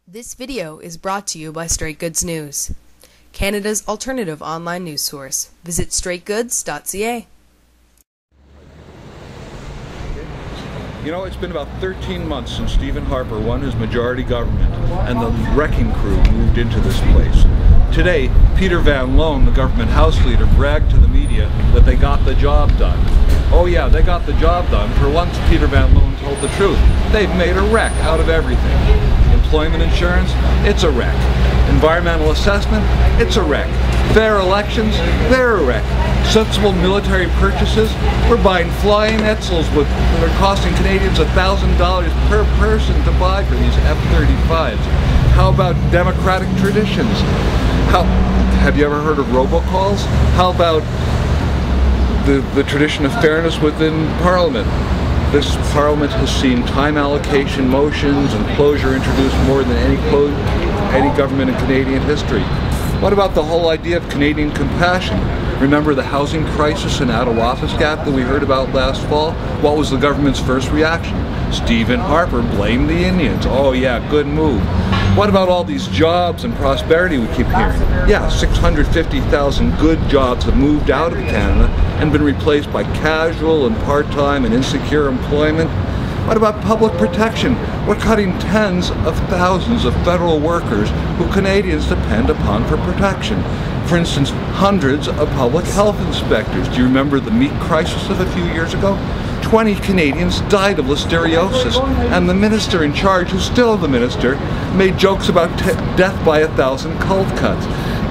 This video is brought to you by Straight Goods News, Canada's alternative online news source. Visit straightgoods.ca. You know, it's been about 13 months since Stephen Harper won his majority government and the wrecking crew moved into this place. Today, Peter Van Loan, the government House leader, bragged to the media that they got the job done. Oh yeah, they got the job done. For once, Peter Van Loan told the truth. They've made a wreck out of everything. Employment insurance, it's a wreck. Environmental assessment, it's a wreck. Fair elections, they're a wreck. Sensible military purchases, we're buying flying Etzels that are costing Canadians $1,000 per person to buy for these F-35s. How about democratic traditions? Have you ever heard of robocalls? How about the tradition of fairness within Parliament? This Parliament has seen time allocation motions and closure introduced more than any government in Canadian history. What about the whole idea of Canadian compassion? Remember the housing crisis in Attawapiskat that we heard about last fall? What was the government's first reaction? Stephen Harper blamed the Indians. Oh yeah, good move. What about all these jobs and prosperity we keep hearing? Yeah, 650,000 good jobs have moved out of Canada and been replaced by casual and part-time and insecure employment. What about public protection? We're cutting tens of thousands of federal workers who Canadians depend upon for protection. For instance, hundreds of public health inspectors. Do you remember the meat crisis of a few years ago? 20 Canadians died of listeriosis, and the minister in charge, who's still the minister, made jokes about death by 1,000 cold cuts.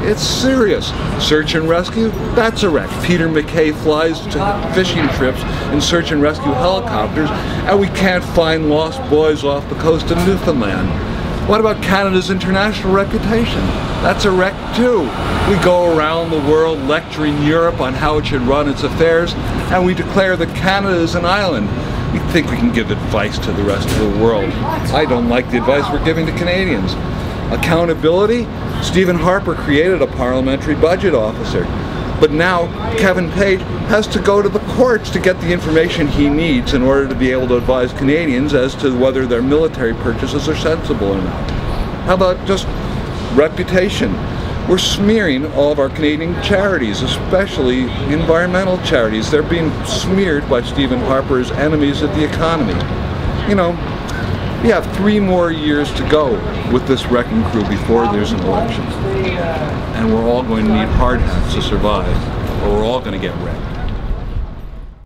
It's serious. Search and rescue? That's a wreck. Peter MacKay flies to fishing trips in search and rescue helicopters, and we can't find lost boys off the coast of Newfoundland. What about Canada's international reputation? That's a wreck too. We go around the world lecturing Europe on how it should run its affairs, and we declare that Canada is an island. We think we can give advice to the rest of the world. I don't like the advice we're giving to Canadians. Accountability? Stephen Harper created a parliamentary budget officer. But now Kevin Page has to go to the courts to get the information he needs in order to be able to advise Canadians as to whether their military purchases are sensible or not. How about just reputation? We're smearing all of our Canadian charities, especially environmental charities. They're being smeared by Stephen Harper's enemies of the economy. You know, we have 3 more years to go with this wrecking crew before there's an election. And we're all going to need hard hats to survive, or we're all going to get wrecked.